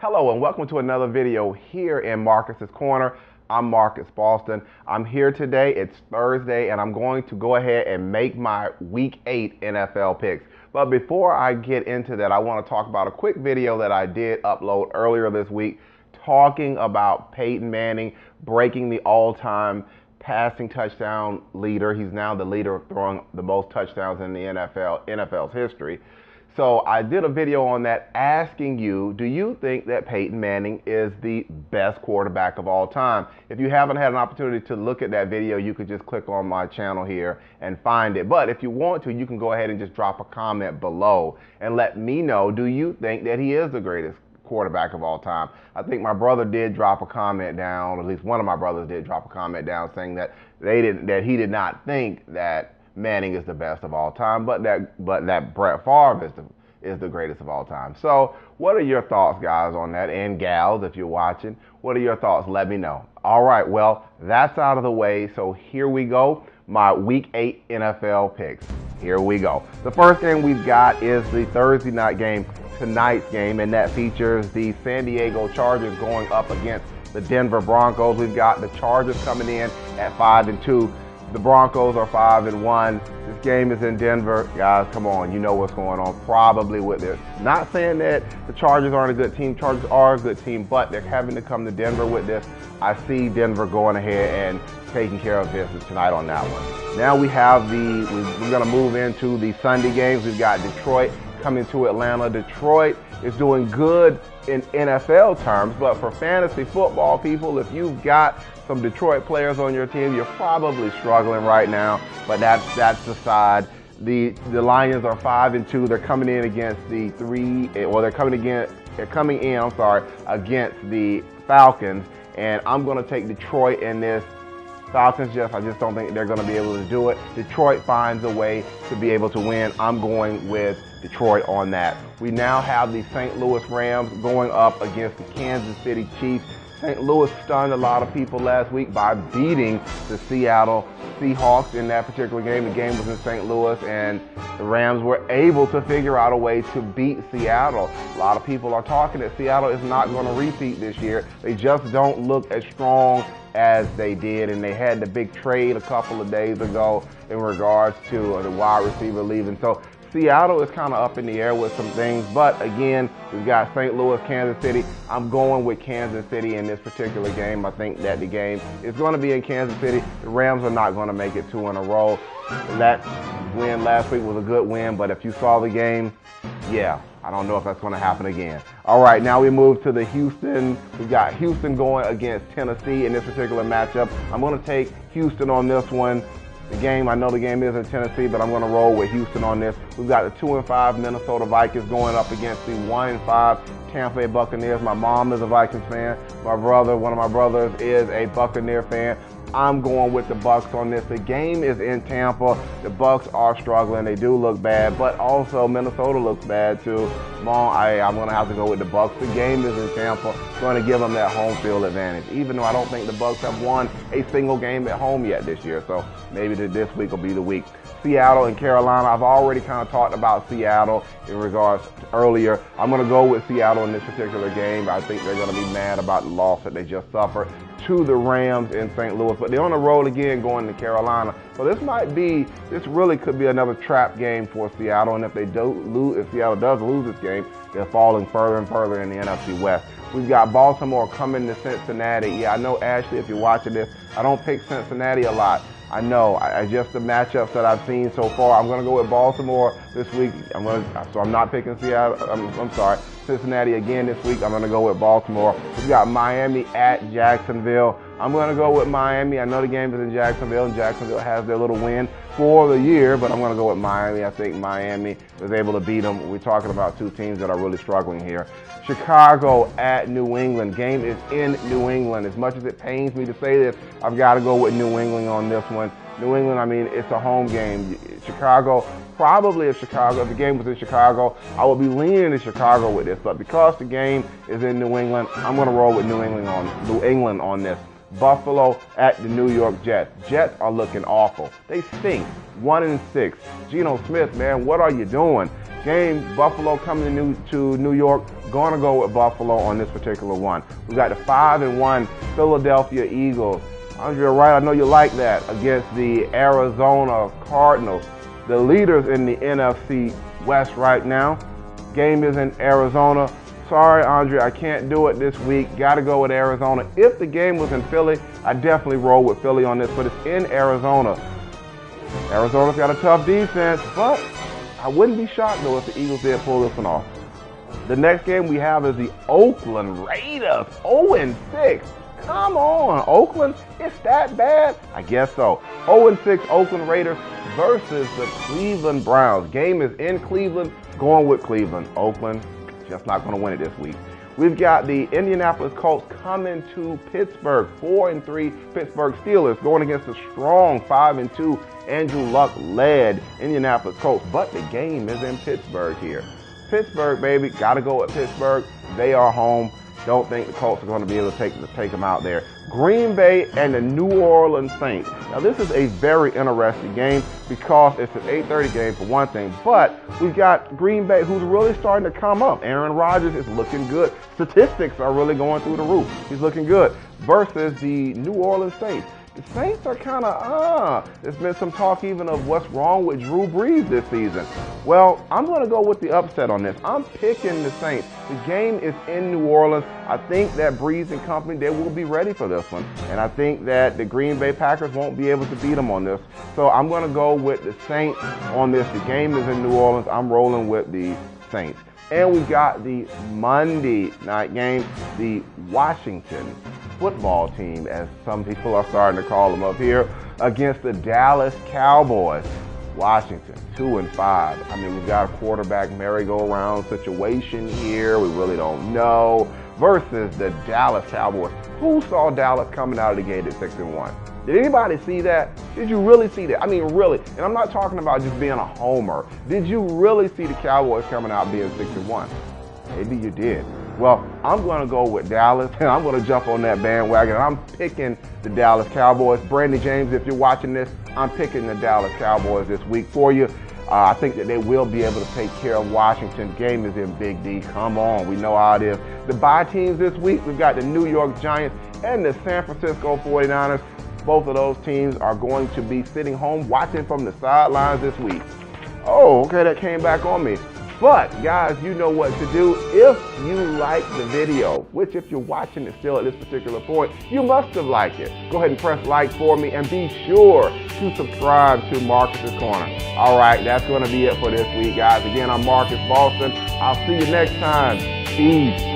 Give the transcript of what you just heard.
Hello and welcome to another video here in Marcus's Corner. I'm Marcus Boston. I'm here today. It's Thursday and I'm going to go ahead and make my Week 8 NFL picks. But before I get into that, I want to talk about a quick video that I did upload earlier this week talking about Peyton Manning breaking the all-time passing touchdown leader. He's now the leader of throwing the most touchdowns in the NFL's history. So I did a video on that asking you, do you think that Peyton Manning is the best quarterback of all time? If you haven't had an opportunity to look at that video, you could just click on my channel here and find it. But if you want to, you can go ahead and just drop a comment below and let me know, do you think that he is the greatest quarterback of all time? I think my brother did drop a comment down, at least one of my brothers did drop a comment down saying that he did not think that Manning is the best of all time, but that Brett Favre is the greatest of all time. So what are your thoughts, guys, on that? And gals, if you're watching, what are your thoughts? Let me know. All right, well, that's out of the way. So here we go. My Week 8 NFL picks. Here we go. The first game we've got is the Thursday night game, tonight's game, and that features the San Diego Chargers going up against the Denver Broncos. We've got the Chargers coming in at 5-2. The Broncos are 5-1. This game is in Denver. Guys, come on. You know what's going on probably with this. Not saying that the Chargers aren't a good team. Chargers are a good team, but they're having to come to Denver with this. I see Denver going ahead and taking care of business tonight on that one. Now we have we're going to move into the Sunday games. We've got Detroit coming to Atlanta. Detroit is doing good in NFL terms, but for fantasy football people, if you've got some Detroit players on your team, you're probably struggling right now, but that's the side. The Lions are 5-2. They're coming in against against the Falcons, and I'm going to take Detroit in this. Falcons, I just don't think they're going to be able to do it. Detroit finds a way to be able to win. I'm going with Detroit on that. We now have the St. Louis Rams going up against the Kansas City Chiefs. St. Louis stunned a lot of people last week by beating the Seattle Seahawks in that particular game. The game was in St. Louis, and the Rams were able to figure out a way to beat Seattle. A lot of people are talking that Seattle is not going to repeat this year. They just don't look as strong as they did, and they had the big trade a couple of days ago in regards to the wide receiver leaving. So Seattle is kind of up in the air with some things, but again, we've got St. Louis, Kansas City. I'm going with Kansas City in this particular game. I think that the game is going to be in Kansas City. The Rams are not going to make it 2 in a row. That win last week was a good win, but if you saw the game, yeah, I don't know if that's going to happen again. All right, now we move to the Houston. We've got Houston going against Tennessee in this particular matchup. I'm going to take Houston on this one. I know the game is in Tennessee, but I'm going to roll with Houston on this. We've got the 2-5 Minnesota Vikings going up against the 1-5 Tampa Bay Buccaneers. My mom is a Vikings fan. One of my brothers is a Buccaneer fan. I'm going with the Bucs on this. The game is in Tampa. The Bucs are struggling. They do look bad, but also Minnesota looks bad too. I'm going to have to go with the Bucs. The game is in Tampa. Going to give them that home field advantage, even though I don't think the Bucs have won a single game at home yet this year. So maybe this week will be the week. Seattle and Carolina. I've already kind of talked about Seattle in regards to earlier. I'm going to go with Seattle in this particular game. I think they're going to be mad about the loss that they just suffered to the Rams in St. Louis, but they're on the road again going to Carolina. So this really could be another trap game for Seattle, and if Seattle does lose this game, they're falling further and further in the NFC West. We've got Baltimore coming to Cincinnati. Yeah, I know, Ashley, if you're watching this, I don't pick Cincinnati a lot. I know, just the matchups that I've seen so far. I'm going to go with Baltimore this week. So I'm not picking Cincinnati again this week. I'm going to go with Baltimore. We've got Miami at Jacksonville. I'm going to go with Miami. I know the game is in Jacksonville, and Jacksonville has their little win for the year, but I'm going to go with Miami. I think Miami was able to beat them. We're talking about two teams that are really struggling here. Chicago at New England. Game is in New England. As much as it pains me to say this, I've got to go with New England on this one. New England, I mean, it's a home game. Chicago, probably if the game was in Chicago, I would be leaning to Chicago with this. But because the game is in New England, I'm going to roll with New England on this. Buffalo at the New York Jets. Jets are looking awful. They stink. 1-6. Geno Smith, man, what are you doing? Buffalo coming to New York, Going to go with Buffalo on this particular one. We got the 5-1 Philadelphia Eagles. Andre Wright, I know you like that, against the Arizona Cardinals, the leaders in the NFC West right now. Game is in Arizona. Sorry, Andre, I can't do it this week. Got to go with Arizona. If the game was in Philly, I definitely roll with Philly on this, but it's in Arizona. Arizona's got a tough defense, but I wouldn't be shocked, though, if the Eagles did pull this one off. The next game we have is the Oakland Raiders, 0-6. Come on, Oakland, it's that bad? I guess so. 0-6 Oakland Raiders versus the Cleveland Browns. Game is in Cleveland, going with Cleveland. Oakland, just not going to win it this week. We've got the Indianapolis Colts coming to Pittsburgh, 4-3 Pittsburgh Steelers going against the strong 5-2 Andrew Luck-led Indianapolis Colts. But the game is in Pittsburgh here. Pittsburgh, baby, got to go with Pittsburgh. They are home. Don't think the Colts are going to be able to take them out there. Green Bay and the New Orleans Saints. Now, this is a very interesting game because it's an 8:30 game for one thing, but we've got Green Bay who's really starting to come up. Aaron Rodgers is looking good. Statistics are really going through the roof. He's looking good versus the New Orleans Saints. The Saints are kind of, there's been some talk even of what's wrong with Drew Brees this season. Well, I'm going to go with the upset on this. I'm picking the Saints. The game is in New Orleans. I think that Brees and company, they will be ready for this one. And I think that the Green Bay Packers won't be able to beat them on this. So I'm going to go with the Saints on this. The game is in New Orleans. I'm rolling with the Saints. And we got the Monday night game, the Washington football team, as some people are starting to call them up here, against the Dallas Cowboys. Washington, 2-5. I mean, we've got a quarterback merry-go-round situation here. We really don't know. Versus the Dallas Cowboys. Who saw Dallas coming out of the gate at 6-1? Did anybody see that? Did you really see that? I mean, really. And I'm not talking about just being a homer. Did you really see the Cowboys coming out being 6-1? Maybe you did. Well, I'm going to go with Dallas, and I'm going to jump on that bandwagon. I'm picking the Dallas Cowboys. Brandon James, if you're watching this, I'm picking the Dallas Cowboys this week for you. I think that they will be able to take care of Washington. Game is in Big D. Come on, we know how it is. The bye teams this week, we've got the New York Giants and the San Francisco 49ers. Both of those teams are going to be sitting home watching from the sidelines this week. Oh, okay, that came back on me. But, guys, you know what to do. If you like the video, which if you're watching it still at this particular point, you must have liked it. Go ahead and press like for me and be sure to subscribe to Marcus's Corner. All right, that's going to be it for this week, guys. Again, I'm Marcus Boston. I'll see you next time. Peace.